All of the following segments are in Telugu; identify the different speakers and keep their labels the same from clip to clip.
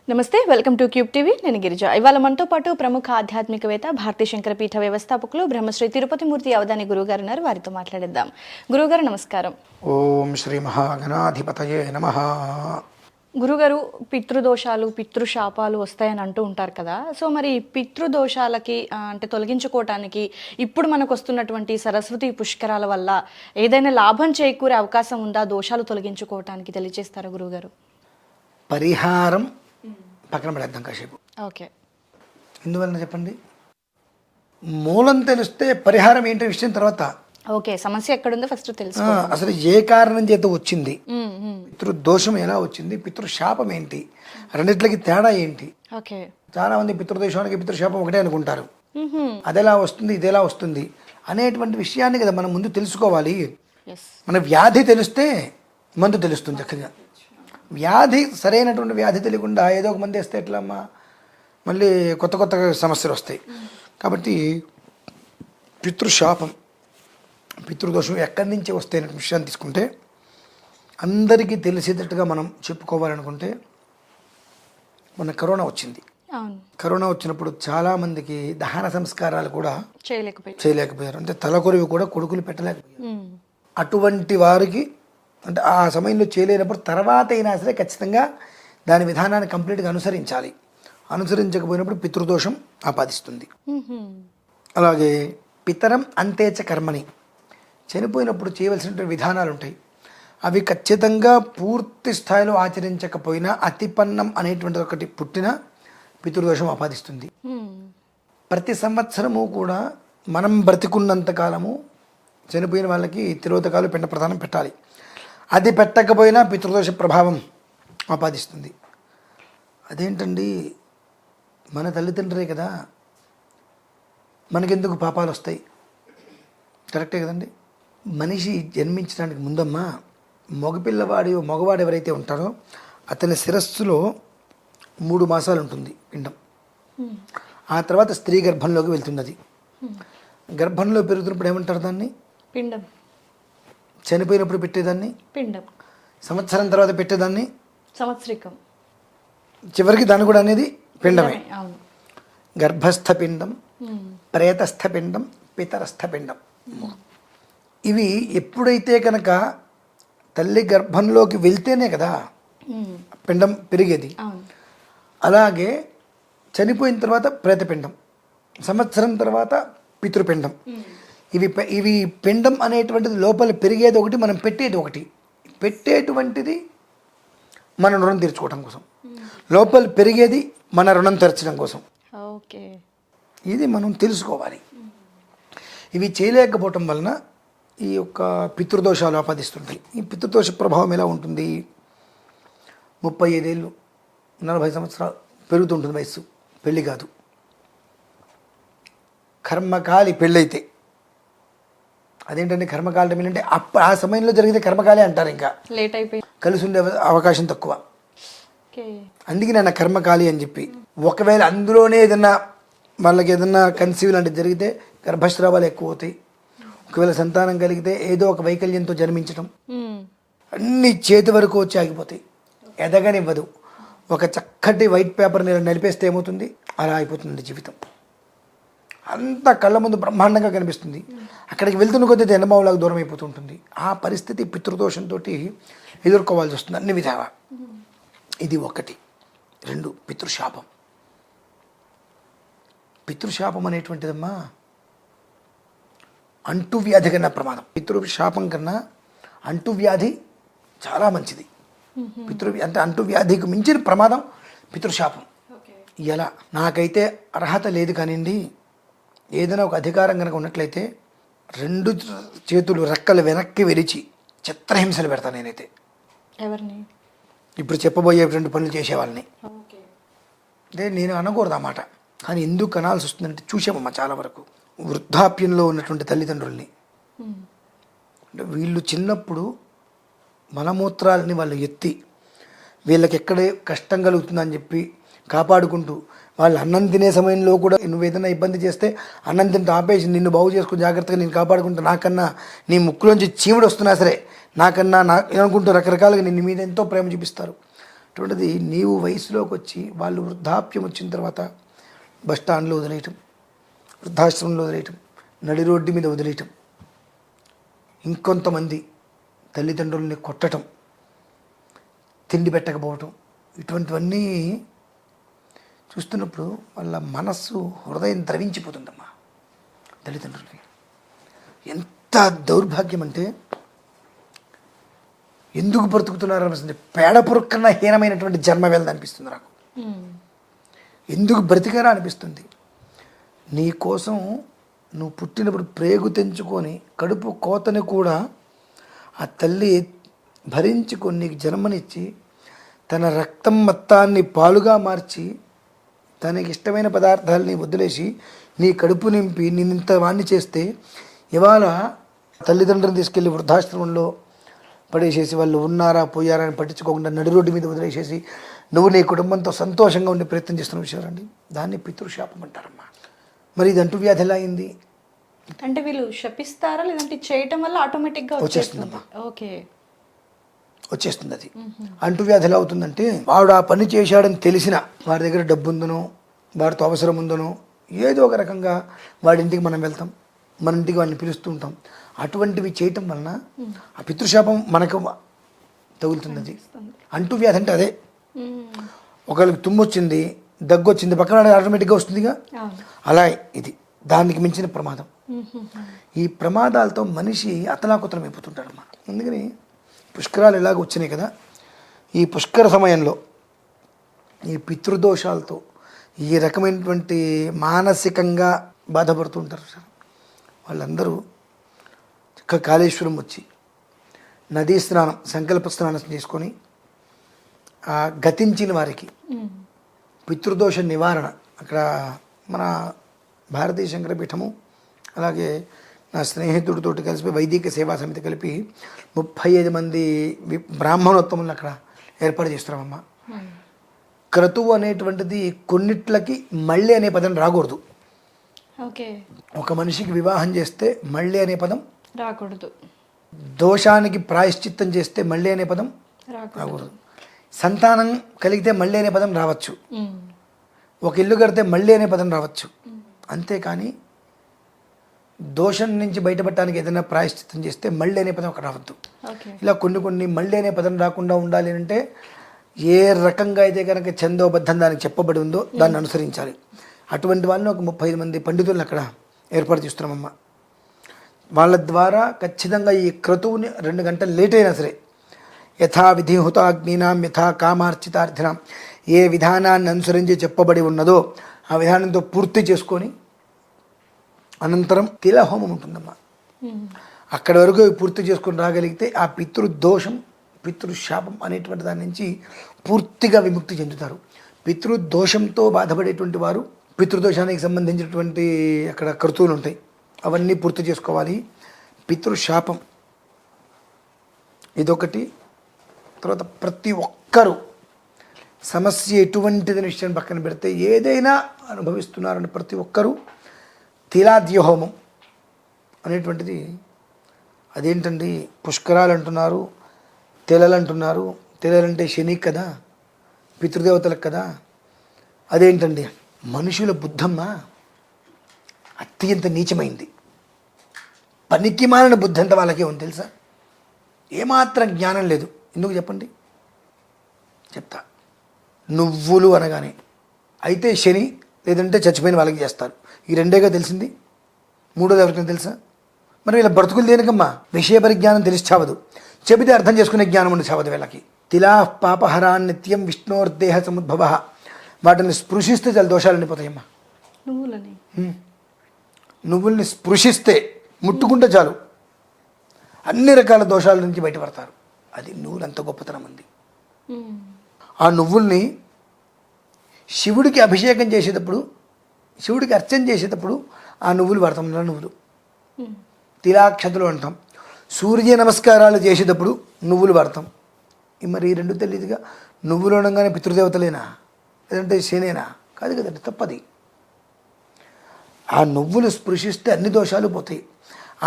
Speaker 1: నమస్తే, వెల్కమ్ టు క్యూబ్ టీవీ. నేను గిరిజ. ఇవాళ మనతో పాటు ప్రముఖ ఆధ్యాత్మికవేత్త, భారతీ శంకర పీఠ వ్యవస్థాపకులు, బ్రహ్మశ్రీ తిరుపతి మూర్తి అవధాని గురువుగారు ఉన్నారు. వారితో మాట్లాడేద్దాం. గురువుగారు నమస్కారం.
Speaker 2: ఓం శ్రీ మహాగణాధిపతయే నమః.
Speaker 1: గురుగారు, పితృదోషాలు, పితృశాపాలు వస్తాయని అంటూ ఉంటారు కదా. సో మరి పితృదోషాలకి అంటే తొలగించుకోవటానికి ఇప్పుడు మనకు వస్తున్నటువంటి సరస్వతి పుష్కరాల వల్ల ఏదైనా లాభం చేకూరే అవకాశం ఉందా? దోషాలు తొలగించుకోవటానికి తెలియజేస్తారా గురువుగారు?
Speaker 2: పరిహారం పక్కన పడేద్దాం కాసేపు.
Speaker 1: ఓకే.
Speaker 2: ఎందువలన చెప్పండి. మూలం తెలిస్తే పరిహారం ఏంటి విషయం తర్వాత.
Speaker 1: ఓకే, సమస్య ఎక్కడుందో ఫస్ట్ తెలుసు.
Speaker 2: అసలు ఏ కారణం చేత వచ్చింది, పితృదోషం ఎలా వచ్చింది, పితృశాపం ఏంటి, రెండిట్లకి తేడా ఏంటి.
Speaker 1: ఓకే.
Speaker 2: చాలా మంది పితృదోషానికి పితృశాపం ఒకటే అనుకుంటారు. అదెలా వస్తుంది, ఇదెలా వస్తుంది అనేటువంటి విషయాన్ని కదా మనం ముందు తెలుసుకోవాలి. మన వ్యాధి తెలిస్తే మందు తెలుస్తుంది చక్కగా. వ్యాధి సరైనటువంటి వ్యాధి తెలియకుండా ఏదో ఒక మంది వేస్తే ఎట్లమ్మా, మళ్ళీ కొత్త కొత్త సమస్యలు వస్తాయి. కాబట్టి పితృశాపం, పితృదోషం ఎక్కడి నుంచి వస్తాయి అనే విషయాన్ని తీసుకుంటే అందరికీ తెలిసేటట్టుగా మనం చెప్పుకోవాలనుకుంటే, మన కరోనా వచ్చింది. కరోనా వచ్చినప్పుడు చాలామందికి దహన సంస్కారాలు కూడా చేయలేకపోయారు. అంటే తలకొరివి కూడా కొడుకులు పెట్టలేకపోయారు. అటువంటి వారికి అంటే ఆ సమయంలో చేయలేనప్పుడు తర్వాత అయినా సరే ఖచ్చితంగా దాని విధానాన్ని కంప్లీట్గా అనుసరించాలి. అనుసరించకపోయినప్పుడు పితృదోషం ఆపాదిస్తుంది. అలాగే పితరం అంతేచ కర్మని, చనిపోయినప్పుడు చేయవలసినటువంటి విధానాలు ఉంటాయి. అవి ఖచ్చితంగా పూర్తి స్థాయిలో ఆచరించకపోయినా అతిపన్నం అనేటువంటి ఒకటి పుట్టిన పితృదోషం ఆపాదిస్తుంది. ప్రతి సంవత్సరము కూడా మనం బ్రతికున్నంత కాలము చనిపోయిన వాళ్ళకి తిరోధకాలు పిండ ప్రదానం పెట్టాలి. అది పెట్టకపోయినా పితృదోష ప్రభావం ఆపాదిస్తుంది. అదేంటండి, మన తల్లిదండ్రులే కదా, మనకెందుకు పాపాలు వస్తాయి? కరెక్టే కదండి. మనిషి జన్మించడానికి ముందమ్మా మగవాడు ఎవరైతే ఉంటారో అతని శిరస్సులో 3 మాసాలు ఉంటుంది పిండం. ఆ తర్వాత స్త్రీ గర్భంలోకి వెళ్తుంది. అది గర్భంలో పెరుగుతున్నప్పుడు ఏమంటారు దాన్ని?
Speaker 1: పిండం.
Speaker 2: చనిపోయినప్పుడు పెట్టేదాన్ని
Speaker 1: పిండం.
Speaker 2: సంవత్సరం తర్వాత పెట్టేదాన్ని
Speaker 1: సంవత్సరికం.
Speaker 2: చివరికి దాన్ని కూడా అనేది పిండమే. గర్భస్థ పిండం, ప్రేతస్థ పిండం, పితరస్థ పిండం. ఇవి ఎప్పుడైతే కనుక తల్లి గర్భంలోకి వెళ్తేనే కదా పిండం పెరిగేది. అలాగే చనిపోయిన తర్వాత ప్రేతపిండం, సంవత్సరం తర్వాత పితృపిండం. ఇవి పిండం అనేటువంటిది లోపల పెరిగేది ఒకటి, మనం పెట్టేది ఒకటి. పెట్టేటువంటిది మన రుణం తీర్చుకోవడం కోసం, లోపల పెరిగేది మన రుణం తీర్చడం కోసం.
Speaker 1: ఓకే,
Speaker 2: ఇది మనం తెలుసుకోవాలి. ఇవి చేయలేకపోవటం వలన ఈ యొక్క పితృదోషాలు ఆపాదిస్తుంటాయి. ఈ పితృదోష ప్రభావం ఎలా ఉంటుంది? 35 ఏళ్ళు, 40 సంవత్సరాలు పెరుగుతుంటుంది వయస్సు. పెళ్ళి కాదు, కర్మకాలి పెళ్ళైతే. అదేంటంటే కర్మకాలం ఏంటంటే ఆ సమయంలో జరిగితే కర్మకాలే అంటారు. ఇంకా
Speaker 1: లేట్ అయిపోయి
Speaker 2: కలిసి ఉండే అవకాశం తక్కువ. అందుకే నేను కర్మకాలి అని చెప్పి. ఒకవేళ అందులోనే ఏదన్నా వాళ్ళకి ఏదన్నా కన్సీవ్ లాంటిది జరిగితే గర్భస్రావాలు ఎక్కువ అవుతాయి. ఒకవేళ సంతానం కలిగితే ఏదో ఒక వైకల్యంతో జన్మించడం, అన్ని చేతి వరకు వచ్చి ఆగిపోతాయి, ఎదగనివ్వదు. ఒక చక్కటి వైట్ పేపర్ నలిపేస్తే ఏమవుతుంది? అలా అయిపోతుంది జీవితం. అంతా కళ్ళ ముందు బ్రహ్మాండంగా కనిపిస్తుంది. అక్కడికి వెళ్తున్న కొద్దీ ఎండమావులాగా దూరం అయిపోతుంటుంది. ఆ పరిస్థితి పితృదోషంతో ఎదుర్కోవాల్సి వస్తుంది అన్ని విధాలా. ఇది ఒకటి. 2, పితృశాపం. పితృశాపం అనేటువంటిదమ్మా అంటువ్యాధి కన్నా ప్రమాదం. పితృశాపం కన్నా అంటువ్యాధి చాలా మంచిది. అంటే అంటువ్యాధికి మించిన ప్రమాదం పితృశాపం. ఎలా? నాకైతే అర్హత లేదు కానివ్వండి, ఏదైనా ఒక అధికారం కనుక ఉన్నట్లయితే 2 చేతులు రెక్కలు వెనక్కి విరిచి చిత్రహింసలు పెడతాను నేనైతే.
Speaker 1: ఎవరిని?
Speaker 2: ఇప్పుడు చెప్పబోయేటువంటి పనులు చేసేవాళ్ళని. అంటే నేను అనకూడదు అన్నమాట, కానీ ఎందుకు అనాల్సి వస్తుందంటే చూసామమ్మా చాలా వరకు వృద్ధాప్యంలో ఉన్నటువంటి తల్లిదండ్రుల్ని. అంటే వీళ్ళు చిన్నప్పుడు మలమూత్రాలని వాళ్ళు ఎత్తి వీళ్ళకి ఎక్కడే కష్టం కలుగుతుందని చెప్పి కాపాడుకుంటూ, వాళ్ళు అన్నం తినే సమయంలో కూడా నువ్వు ఏదైనా ఇబ్బంది చేస్తే అన్నం తింటే ఆపేసి నిన్ను బాగు చేసుకుని జాగ్రత్తగా నేను కాపాడుకుంటా, నాకన్నా నీ ముక్కులోంచి చీముడు వస్తున్నా సరే నాకన్నా అనుకుంటూ రకరకాలుగా నిన్ను మీద ఎంతో ప్రేమ చూపిస్తారు. అటువంటిది నీవు వయసులోకి వచ్చి వాళ్ళు వృద్ధాప్యం వచ్చిన తర్వాత బస్ స్టాండ్లో వదిలేయటం, వృద్ధాశ్రమంలో వదిలేయటం, నడి రోడ్డు మీద వదిలేయటం, ఇంకొంతమంది తల్లిదండ్రుల్ని కొట్టడం, తిండి పెట్టకపోవటం, ఇటువంటివన్నీ చూస్తున్నప్పుడు వాళ్ళ మనస్సు హృదయం ద్రవించిపోతుందమ్మా. తల్లిదండ్రులకి ఎంత దౌర్భాగ్యం అంటే ఎందుకు బ్రతుకుతున్నారు అనిపిస్తుంది. పేడ పురుక్కన్నా హీనమైనటువంటి జన్మ వెళ్ళదు అనిపిస్తుంది నాకు. ఎందుకు బ్రతికారా అనిపిస్తుంది. నీ కోసం నువ్వు పుట్టినప్పుడు ప్రేగు తెంచుకొని కడుపు కోతని కూడా ఆ తల్లి భరించుకొని నీకు జన్మనిచ్చి తన రక్తం మొత్తాన్ని పాలుగా మార్చి తనకి ఇష్టమైన పదార్థాలని వదిలేసి నీ కడుపు నింపి నిన్నింత వాణ్ణి చేస్తే ఇవాళ తల్లిదండ్రులను తీసుకెళ్ళి వృద్ధాశ్రమంలో పడేసేసి వాళ్ళు ఉన్నారా పోయారా అని పట్టించుకోకుండా నడి రోడ్డు మీద వదిలేసేసి నువ్వు నీ కుటుంబంతో సంతోషంగా ఉండే ప్రయత్నం చేస్తున్న విషయాలండి. దాన్ని పితృశాపం అంటారమ్మా. మరి ఇది అంటువ్యాధి ఎలా అయింది
Speaker 1: అంటే వీళ్ళు శపిస్తారా లేదంటే చేయటం వల్ల ఆటోమేటిక్గా
Speaker 2: వచ్చేస్తుందమ్మా.
Speaker 1: ఓకే,
Speaker 2: వచ్చేస్తుంది. అది అంటువ్యాధి ఎలా అవుతుందంటే వాడు ఆ పని చేశాడని తెలిసిన వాడి దగ్గర డబ్బు ఉందనో వాడితో అవసరం ఉందనో ఏదో ఒక రకంగా వాడి ఇంటికి మనం వెళ్తాం, మన ఇంటికి వాడిని పిలుస్తూ ఉంటాం. అటువంటివి చేయటం వలన ఆ పితృశాపం మనకు తగులుతుంది. అది అంటువ్యాధి అంటే అదే. ఒకళ్ళకి తుమ్ము వచ్చింది, దగ్గు వచ్చింది, పక్కన ఆటోమేటిక్గా వస్తుందిగా. అలా ఇది దానికి మించిన ప్రమాదం. ఈ ప్రమాదాలతో మనిషి అతలాకుతలం అయిపోతుంటాడమ్మా. అందుకని పుష్కరాలు ఎలాగ వచ్చినాయి కదా, ఈ పుష్కర సమయంలో ఈ పితృదోషాలతో ఈ రకమైనటువంటి మానసికంగా బాధపడుతూ ఉంటారు సార్. వాళ్ళందరూ చక్కగా కాళేశ్వరం వచ్చి నదీ స్నానం, సంకల్ప స్నానం చేసుకొని ఆ గతించిన వారికి పితృదోష నివారణ అక్కడ మన భారతీయ శంకరపీఠము అలాగే నా స్నేహితుడితో కలిసి వైదిక సేవా సమితి కలిపి 35 మంది బ్రాహ్మణోత్తములను అక్కడ ఏర్పాటు చేస్తున్నామమ్మా. క్రతువు అనేటువంటిది కొన్నిట్లకి మళ్ళీ అనే పదం రాకూడదు.
Speaker 1: ఓకే,
Speaker 2: ఒక మనిషికి వివాహం చేస్తే మళ్ళీ అనే పదం
Speaker 1: రాకూడదు.
Speaker 2: దోషానికి ప్రాయశ్చిత్తం చేస్తే మళ్ళీ అనే పదం రాకూడదు. సంతానం కలిగితే మళ్ళీ అనే పదం రావచ్చు, ఒక ఇల్లు కడితే మళ్ళీ అనే పదం రావచ్చు. అంతేకాని దోషం నుంచి బయటపడటానికి ఏదైనా ప్రాయశ్చిత్తం చేస్తే మళ్ళీ అనే పదం ఒక రావద్దు. ఇలా కొన్ని మళ్ళీ అనే పదం రాకుండా ఉండాలి అంటే ఏ రకంగా అయితే కనుక ఛందోబద్ధం దానికి చెప్పబడి ఉందో దాన్ని అనుసరించాలి. అటువంటి వాళ్ళని ఒక 35 మంది పండితులను అక్కడ ఏర్పాటు చేస్తున్నామమ్మా. వాళ్ళ ద్వారా ఖచ్చితంగా ఈ క్రతువుని 2 గంటలు లేట్ అయినా సరే యథా విధిహుతాగ్నినాం యథా కామార్చితార్థినాం ఏ విధానాన్ని అనుసరించి చెప్పబడి ఉన్నదో ఆ విధానంతో పూర్తి చేసుకొని అనంతరం తిలహోమం ఉంటుందమ్మా. అక్కడి వరకు పూర్తి చేసుకొని రాగలిగితే ఆ పితృదోషం పితృశాపం అనేటువంటి దాని నుంచి పూర్తిగా విముక్తి చెందుతారు. పితృదోషంతో బాధపడేటువంటి వారు పితృదోషానికి సంబంధించినటువంటి అక్కడ క్రతువులు ఉంటాయి, అవన్నీ పూర్తి చేసుకోవాలి. పితృశాపం ఇదొకటి. తర్వాత ప్రతి ఒక్కరూ సమస్య ఎటువంటిది విషయం పక్కన పెడితే ఏదైనా అనుభవిస్తున్నారని ప్రతి ఒక్కరూ తిలాద్యహోమం అనేటువంటిది అదేంటండి పుష్కరాలు అంటున్నారు, తెలలు అంటున్నారు. తెలలంటే శని కదా, పితృదేవతలకు కదా. అదేంటండి మనుషుల బుద్ధమ్మ అత్యంత నీచమైంది. పనికి మాలిన బుద్ధి అంత వాళ్ళకే ఉంది తెలుసా. ఏమాత్రం జ్ఞానం లేదు. ఎందుకు చెప్పండి, చెప్తా. నువ్వులు అనగానే అయితే శని లేదంటే చచ్చిపోయిన వాళ్ళకి చేస్తారు. ఈ రెండేగా తెలిసింది, మూడోది ఎవరికైనా తెలుసా? మరి వీళ్ళ బ్రతుకులు దేనికమ్మా? విషయ పరిజ్ఞానం తెలిసి చావదు, చెబితే అర్థం చేసుకునే జ్ఞానం ఉండి చావదు వీళ్ళకి. తిలా పాపహరాన్ నిత్యం విష్ణోర్దేహ సముద్భవ. వాటిని స్పృశిస్తే చాలా దోషాలు ఉండిపోతాయమ్మా. నువ్వుల్ని స్పృశిస్తే ముట్టుకుంటే చాలు అన్ని రకాల దోషాల నుంచి బయటపడతారు. అది నువ్వులు అంత గొప్పతనం ఉంది. ఆ నువ్వుల్ని శివుడికి అభిషేకం చేసేటప్పుడు, శివుడికి అర్చన చేసేటప్పుడు ఆ నువ్వులు వాడతాం. నువ్వులు తిలాక్షతలు అంటాం. సూర్య నమస్కారాలు చేసేటప్పుడు నువ్వులు వాడతాం. మరి ఈ రెండు తెలియదుగా. నువ్వులు అనగానే పితృదేవతలేనా లేదంటే శనేనా? కాదు కదండి, తప్పది. ఆ నువ్వులు స్పృశిస్తే అన్ని దోషాలు పోతాయి.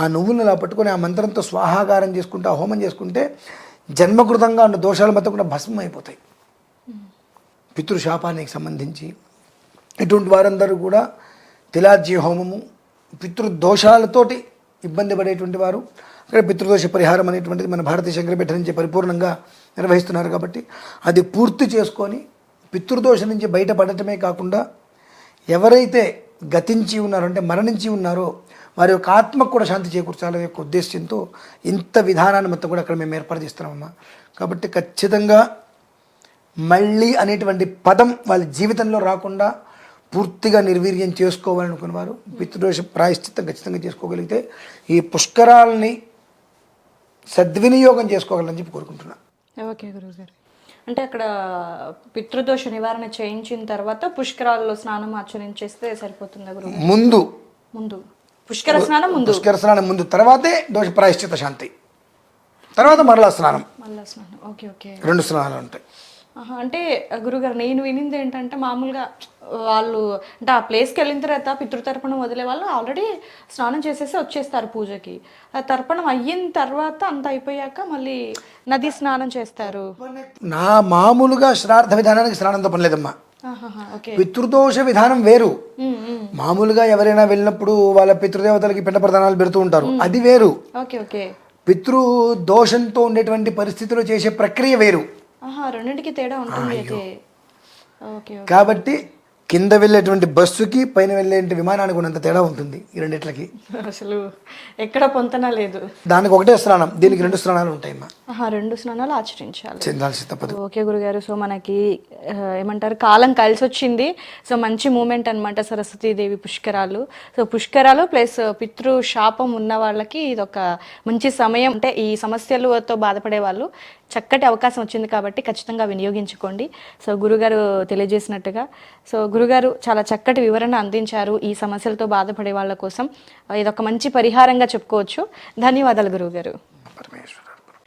Speaker 2: ఆ నువ్వులను అలా పట్టుకొని ఆ మంత్రంతో స్వాహాకారం చేసుకుంటే, ఆ హోమం చేసుకుంటే జన్మకృతంగా ఉన్న దోషాలు మొత్తం కూడా భస్మం అయిపోతాయి. పితృశాపానికి సంబంధించి ఇటువంటి వారందరూ కూడా తిలాజ్య హోమము, పితృదోషాలతోటి ఇబ్బంది పడేటువంటి వారు అక్కడ పితృదోష పరిహారం అనేటువంటిది మన భారతీయ శంకరపీఠ నుంచి పరిపూర్ణంగా నిర్వహిస్తున్నారు. కాబట్టి అది పూర్తి చేసుకొని పితృదోషం నుంచి బయటపడటమే కాకుండా ఎవరైతే గతించి ఉన్నారో అంటే మరణించి ఉన్నారో వారి యొక్క ఆత్మకు కూడా శాంతి చేకూర్చాలనే యొక్క ఉద్దేశంతో ఇంత విధానాన్ని మొత్తం కూడా అక్కడ మేము ఏర్పాటు చేస్తున్నామమ్మా. కాబట్టి ఖచ్చితంగా మళ్ళీ అనేటువంటి పదం వాళ్ళ జీవితంలో రాకుండా పూర్తిగా నిర్వీర్యం చేసుకోవాలనుకున్న వారు పితృదోష ప్రాయశ్చిత్తం ఖచ్చితంగా చేసుకోగలిగితే ఈ పుష్కరాలని సద్వినియోగం చేసుకోగలని చెప్పి కోరుకుంటున్నాను.
Speaker 1: ఓకే గురువుగారు, అంటే అక్కడ పితృదోష నివారణ చేయించిన తర్వాత పుష్కరాల్లో స్నానం ఆచరించేస్తే సరిపోతుందా గురువు?
Speaker 2: ముందు
Speaker 1: పుష్కర స్నానం
Speaker 2: ముందు తర్వాతే దోష ప్రాయశ్చిత్త శాంతి, తర్వాత మరలా స్నానం.
Speaker 1: ఓకే ఓకే,
Speaker 2: 2 స్నానాలు ఉంటాయి.
Speaker 1: అంటే గురుగారు నేను వినింది ఏంటంటే మామూలుగా వాళ్ళు అంటే ఆ ప్లేస్కి వెళ్ళిన తర్వాత పితృతర్పణం వదిలే వాళ్ళు ఆల్రెడీ స్నానం చేసేసి వచ్చేస్తారు పూజకి. ఆ తర్పణం అయిన తర్వాత అంత అయిపోయాక మళ్ళీ నది స్నానం చేస్తారు.
Speaker 2: నా మామూలుగా శ్రాద్ధ విధానానికి స్నానంతో పని లేదమ్మా. పితృదోష విధానం వేరు. మామూలుగా ఎవరైనా వెళ్ళినప్పుడు వాళ్ళ పితృదేవతలకి పిండ ప్రదానాలు పెడుతూ ఉంటారు, అది వేరు. పితృదోషంతో ఉండేటువంటి పరిస్థితులు చేసే ప్రక్రియ వేరు.
Speaker 1: రెండింటికి తేడా ఉంటుంది.
Speaker 2: కాబట్టి కింద వెళ్ళేటువంటి బస్సుకి పైన వెళ్ళే విమానానికి ఉన్నంత తేడా ఉంటుంది ఈ రెండిట్లకి.
Speaker 1: అసలు ఎక్కడ పొంతన లేదు.
Speaker 2: దానికి ఒకటే స్నానం, దీనికి 2 స్నానాలు ఉంటాయి.
Speaker 1: 2 స్నానాలు ఆచరించాలి,
Speaker 2: చెందాల్సి తప్పదు.
Speaker 1: ఓకే గురుగారు, సో మనకి ఏమంటారు కాలం కలిసి వచ్చింది. సో మంచి మూమెంట్ అనమాట సరస్వతీదేవి పుష్కరాలు. సో పుష్కరాలు ప్లస్ పితృ శాపం ఉన్న వాళ్ళకి ఇది ఒక మంచి సమయం. అంటే ఈ సమస్యలతో బాధపడే వాళ్ళు చక్కటి అవకాశం వచ్చింది కాబట్టి ఖచ్చితంగా వినియోగించుకోండి. సో గురుగారు తెలియజేసినట్టుగా సో గురుగారు చాలా చక్కటి వివరణ అందించారు ఈ సమస్యలతో బాధపడే వాళ్ళ కోసం. ఇదొక మంచి పరిహారంగా చెప్పుకోవచ్చు. ధన్యవాదాలు గురువుగారు.